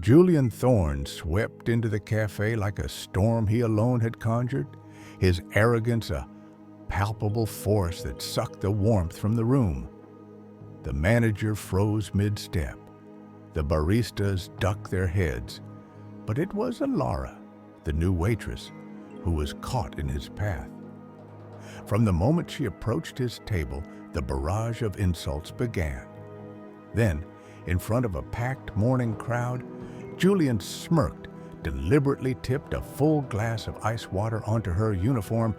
Julian Thorne swept into the cafe like a storm he alone had conjured, his arrogance a palpable force that sucked the warmth from the room. The manager froze mid-step. The baristas ducked their heads. But it was Alara, the new waitress, who was caught in his path. From the moment she approached his table, the barrage of insults began. Then, in front of a packed morning crowd, Julian smirked, deliberately tipped a full glass of ice water onto her uniform,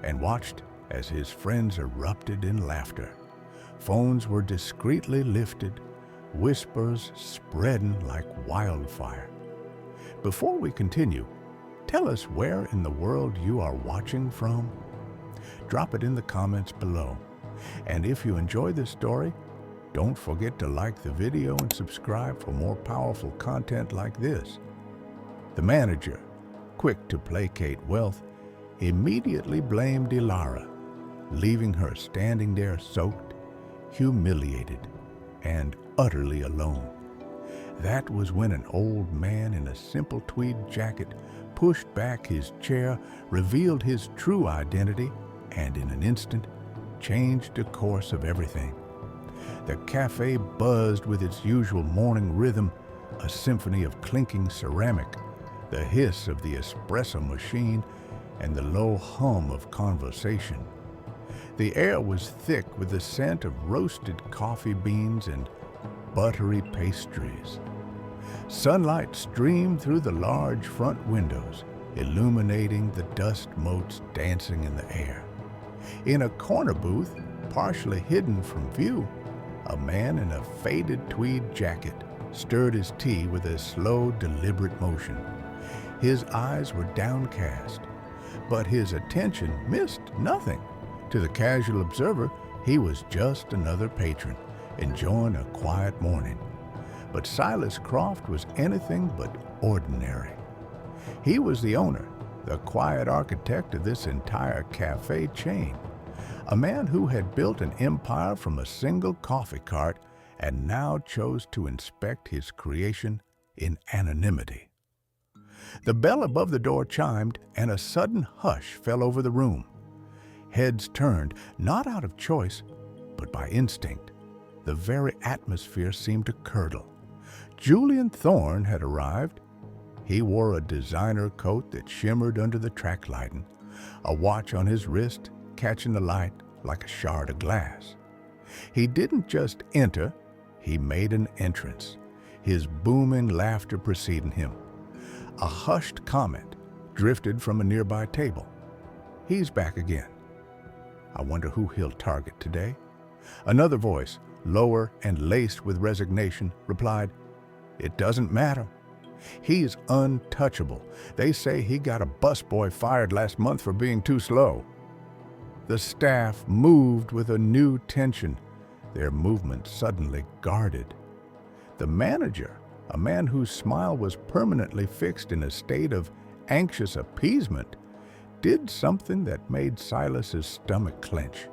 and watched as his friends erupted in laughter. Phones were discreetly lifted, whispers spreading like wildfire. Before we continue, tell us where in the world you are watching from. Drop it in the comments below. And if you enjoy this story, don't forget to like the video and subscribe for more powerful content like this. The manager, quick to placate wealth, immediately blamed Alara, leaving her standing there soaked, humiliated, and utterly alone. That was when an old man in a simple tweed jacket pushed back his chair, revealed his true identity, and in an instant, changed the course of everything. The cafe buzzed with its usual morning rhythm, a symphony of clinking ceramic, the hiss of the espresso machine, and the low hum of conversation. The air was thick with the scent of roasted coffee beans and buttery pastries. Sunlight streamed through the large front windows, illuminating the dust motes dancing in the air. In a corner booth, partially hidden from view, a man in a faded tweed jacket stirred his tea with a slow, deliberate motion. His eyes were downcast, but his attention missed nothing. To the casual observer, he was just another patron, enjoying a quiet morning. But Silas Croft was anything but ordinary. He was the owner, the quiet architect of this entire cafe chain. A man who had built an empire from a single coffee cart and now chose to inspect his creation in anonymity. The bell above the door chimed, and a sudden hush fell over the room. Heads turned, not out of choice, but by instinct. The very atmosphere seemed to curdle. Julian Thorne had arrived. He wore a designer coat that shimmered under the track lighting, a watch on his wrist catching the light like a shard of glass. He didn't just enter, he made an entrance, his booming laughter preceding him. A hushed comment drifted from a nearby table. He's back again. I wonder who he'll target today. Another voice, lower and laced with resignation, replied, "It doesn't matter. He's untouchable. They say he got a busboy fired last month for being too slow." The staff moved with a new tension, their movement suddenly guarded. The manager, a man whose smile was permanently fixed in a state of anxious appeasement, did something that made Silas's stomach clench.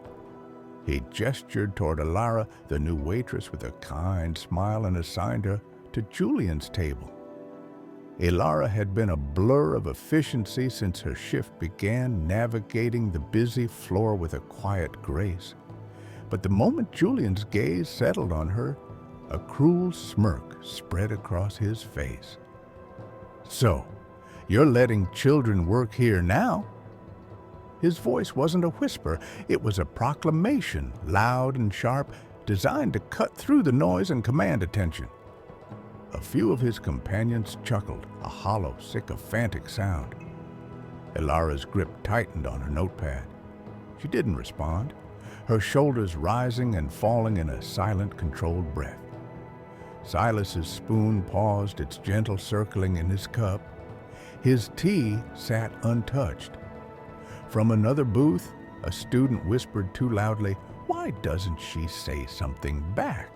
He gestured toward Alara, the new waitress, with a kind smile and assigned her to Julian's table. Alara had been a blur of efficiency since her shift began, navigating the busy floor with a quiet grace. But the moment Julian's gaze settled on her, a cruel smirk spread across his face. "So, you're letting children work here now?" His voice wasn't a whisper, it was a proclamation, loud and sharp, designed to cut through the noise and command attention. A few of his companions chuckled, a hollow, sycophantic sound. Alara's grip tightened on her notepad. She didn't respond, her shoulders rising and falling in a silent, controlled breath. Silas's spoon paused its gentle circling in his cup. His tea sat untouched. From another booth, a student whispered too loudly, "Why doesn't she say something back?"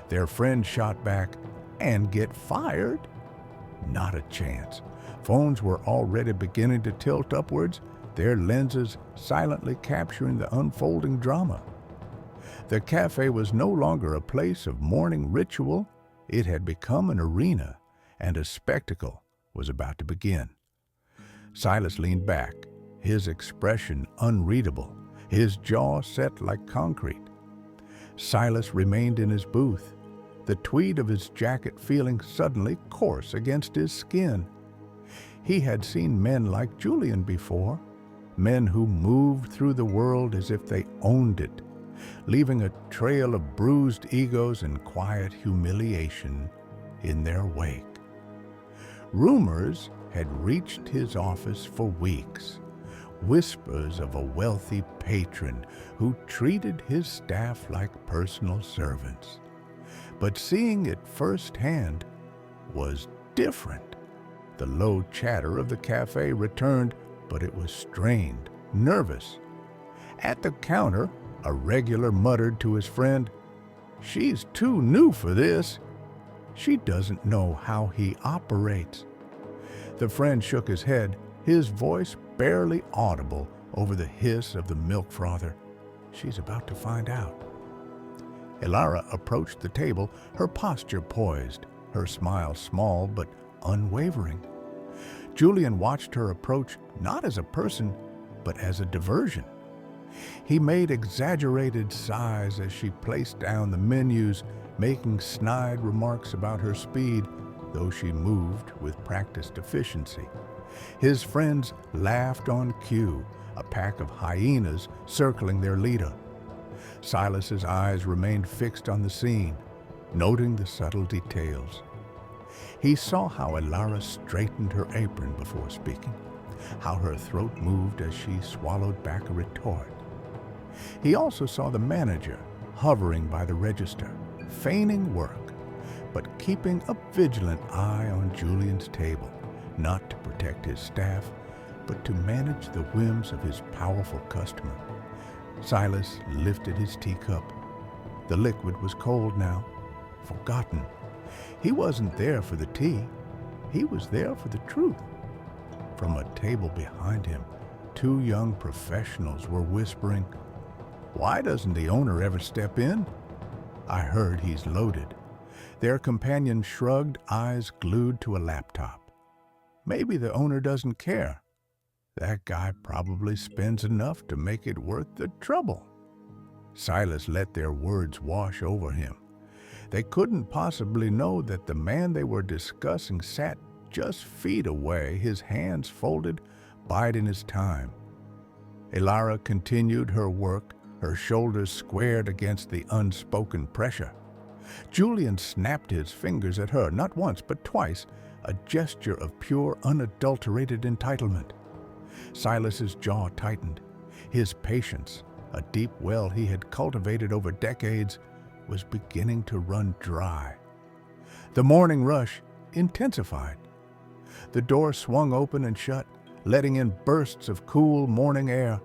Their friend shot back, "And get fired?" Not a chance. Phones were already beginning to tilt upwards, their lenses silently capturing the unfolding drama. The cafe was no longer a place of morning ritual. It had become an arena, and a spectacle was about to begin. Silas leaned back, his expression unreadable, his jaw set like concrete. Silas remained in his booth, the tweed of his jacket feeling suddenly coarse against his skin. He had seen men like Julian before, men who moved through the world as if they owned it, leaving a trail of bruised egos and quiet humiliation in their wake. Rumors had reached his office for weeks, whispers of a wealthy patron who treated his staff like personal servants. But seeing it firsthand was different. The low chatter of the cafe returned, but it was strained, nervous. At the counter, a regular muttered to his friend, "She's too new for this. She doesn't know how he operates." The friend shook his head, his voice barely audible over the hiss of the milk frother. "She's about to find out." Elara approached the table, her posture poised, her smile small but unwavering. Julian watched her approach not as a person, but as a diversion. He made exaggerated sighs as she placed down the menus, making snide remarks about her speed, though she moved with practiced efficiency. His friends laughed on cue, a pack of hyenas circling their leader. Silas's eyes remained fixed on the scene, noting the subtle details. He saw how Elara straightened her apron before speaking, how her throat moved as she swallowed back a retort. He also saw the manager hovering by the register, feigning work, but keeping a vigilant eye on Julian's table, not to protect his staff, but to manage the whims of his powerful customer. Silas lifted his teacup. The liquid was cold now, forgotten. He wasn't there for the tea. He was there for the truth. From a table behind him, two young professionals were whispering, "Why doesn't the owner ever step in? I heard he's loaded." Their companion shrugged, eyes glued to a laptop. "Maybe the owner doesn't care. That guy probably spends enough to make it worth the trouble." Silas let their words wash over him. They couldn't possibly know that the man they were discussing sat just feet away, his hands folded, biding his time. Elara continued her work, her shoulders squared against the unspoken pressure. Julian snapped his fingers at her, not once but twice, a gesture of pure, unadulterated entitlement. Silas's jaw tightened. His patience, a deep well he had cultivated over decades, was beginning to run dry. The morning rush intensified. The door swung open and shut, letting in bursts of cool morning air.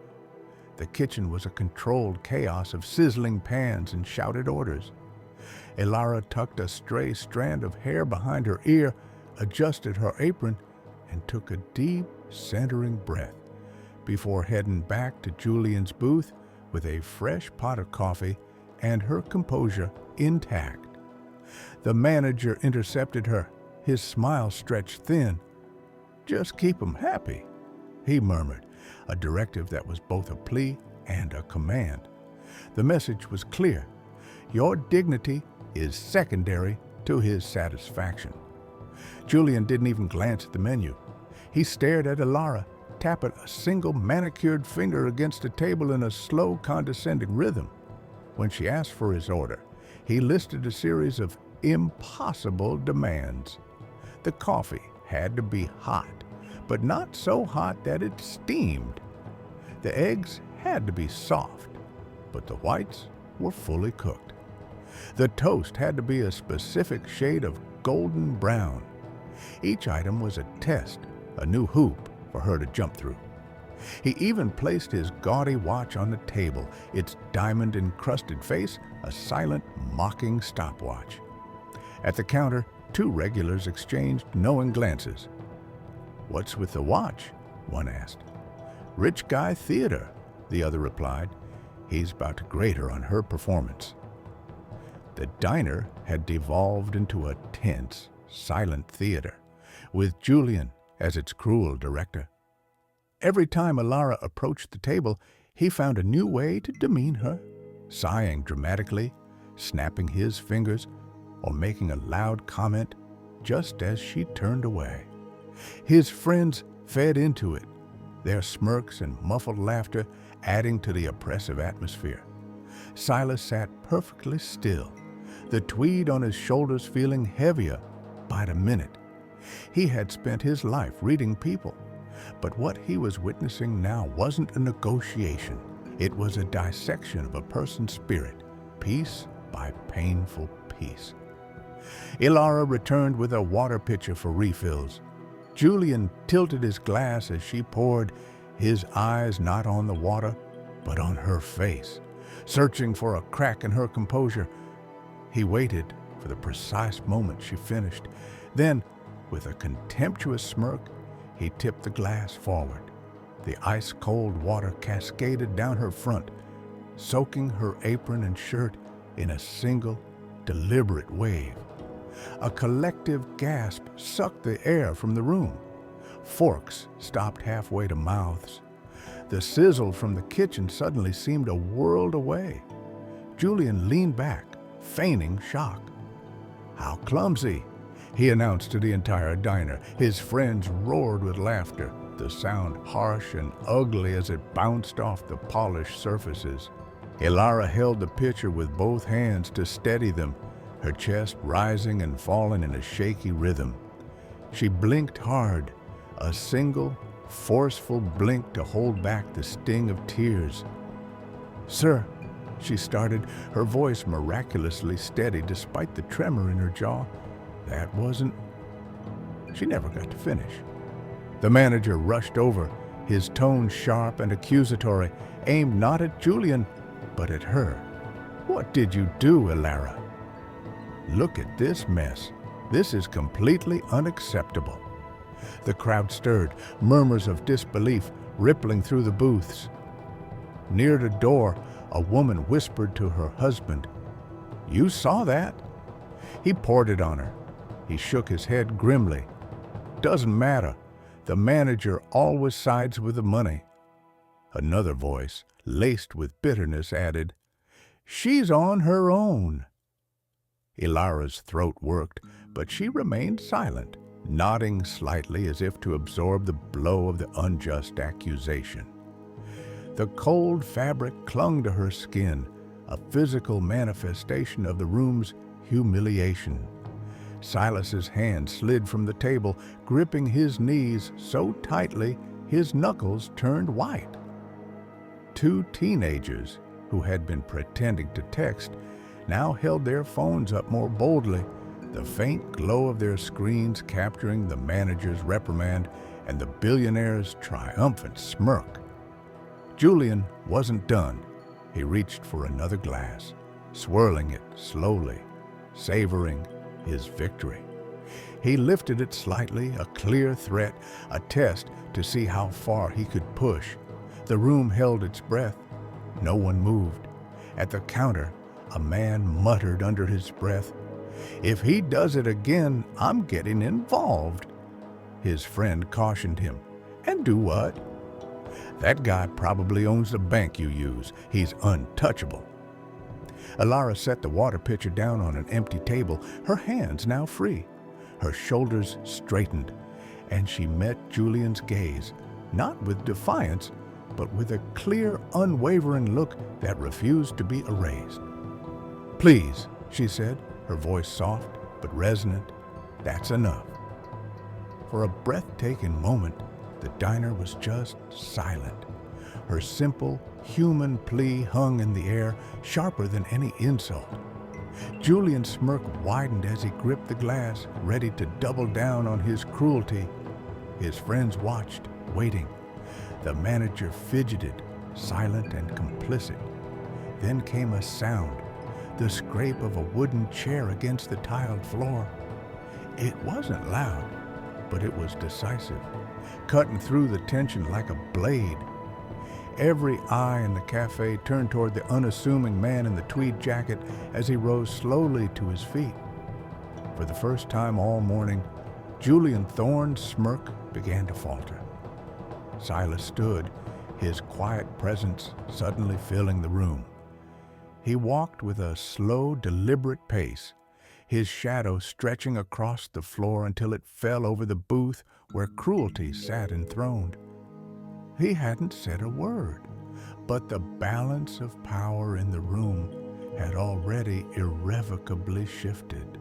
The kitchen was a controlled chaos of sizzling pans and shouted orders. Elara tucked a stray strand of hair behind her ear, adjusted her apron, and took a deep, centering breath before heading back to Julian's booth with a fresh pot of coffee and her composure intact. The manager intercepted her, his smile stretched thin. "Just keep 'em happy," he murmured, a directive that was both a plea and a command. The message was clear. Your dignity is secondary to his satisfaction. Julian didn't even glance at the menu. He stared at Elara, tapping a single manicured finger against the table in a slow, condescending rhythm. When she asked for his order, he listed a series of impossible demands. The coffee had to be hot, but not so hot that it steamed. The eggs had to be soft, but the whites were fully cooked. The toast had to be a specific shade of golden brown. Each item was a test, a new hoop for her to jump through. He even placed his gaudy watch on the table, its diamond-encrusted face a silent, mocking stopwatch. At the counter, two regulars exchanged knowing glances. "What's with the watch?" one asked. "Rich guy theater," the other replied. "He's about to grade her on her performance." The diner had devolved into a tense, silent theater, with Julian as its cruel director. Every time Ilara approached the table, he found a new way to demean her, sighing dramatically, snapping his fingers, or making a loud comment just as she turned away. His friends fed into it, their smirks and muffled laughter adding to the oppressive atmosphere. Silas sat perfectly still, the tweed on his shoulders feeling heavier by the minute. He had spent his life reading people, but what he was witnessing now wasn't a negotiation. It was a dissection of a person's spirit, piece by painful piece. Ilara returned with a water pitcher for refills. Julian tilted his glass as she poured, his eyes not on the water, but on her face, searching for a crack in her composure. He waited for the precise moment she finished. Then, with a contemptuous smirk, he tipped the glass forward. The ice-cold water cascaded down her front, soaking her apron and shirt in a single, deliberate wave. A collective gasp sucked the air from the room. Forks stopped halfway to mouths. The sizzle from the kitchen suddenly seemed a world away. Julian leaned back, feigning shock. "How clumsy," he announced to the entire diner. His friends roared with laughter, the sound harsh and ugly as it bounced off the polished surfaces. Ilara held the pitcher with both hands to steady them, her chest rising and falling in a shaky rhythm. She blinked hard, a single, forceful blink to hold back the sting of tears. "Sir," she started, her voice miraculously steady despite the tremor in her jaw. "That wasn't—" She never got to finish. The manager rushed over, his tone sharp and accusatory, aimed not at Julian, but at her. "What did you do, Ilara? Look at this mess. This is completely unacceptable." The crowd stirred, murmurs of disbelief rippling through the booths. Near the door, a woman whispered to her husband, "You saw that?" He poured it on her. He shook his head grimly. "Doesn't matter. The manager always sides with the money." Another voice, laced with bitterness, added, "She's on her own." Ilara's throat worked, but she remained silent, nodding slightly as if to absorb the blow of the unjust accusation. The cold fabric clung to her skin, a physical manifestation of the room's humiliation. Silas's hand slid from the table, gripping his knees so tightly his knuckles turned white. Two teenagers, who had been pretending to text, now held their phones up more boldly, the faint glow of their screens capturing the manager's reprimand and the billionaire's triumphant smirk. Julian wasn't done. He reached for another glass, swirling it slowly, savoring his victory. He lifted it slightly, a clear threat, a test to see how far he could push. The room held its breath. No one moved. At the counter, a man muttered under his breath, "If he does it again, I'm getting involved." His friend cautioned him, "And do what?" "That guy probably owns the bank you use. He's untouchable." Ilara set the water pitcher down on an empty table, her hands now free. Her shoulders straightened, and she met Julian's gaze, not with defiance, but with a clear, unwavering look that refused to be erased. "Please," she said, her voice soft but resonant, "that's enough." For a breathtaking moment, the diner was just silent. Her simple, human plea hung in the air, sharper than any insult. Julian's smirk widened as he gripped the glass, ready to double down on his cruelty. His friends watched, waiting. The manager fidgeted, silent and complicit. Then came a sound, the scrape of a wooden chair against the tiled floor. It wasn't loud, but it was decisive, cutting through the tension like a blade. Every eye in the cafe turned toward the unassuming man in the tweed jacket as he rose slowly to his feet. For the first time all morning, Julian Thorne's smirk began to falter. Silas stood, his quiet presence suddenly filling the room. He walked with a slow, deliberate pace, his shadow stretching across the floor until it fell over the booth where cruelty sat enthroned. He hadn't said a word, but the balance of power in the room had already irrevocably shifted.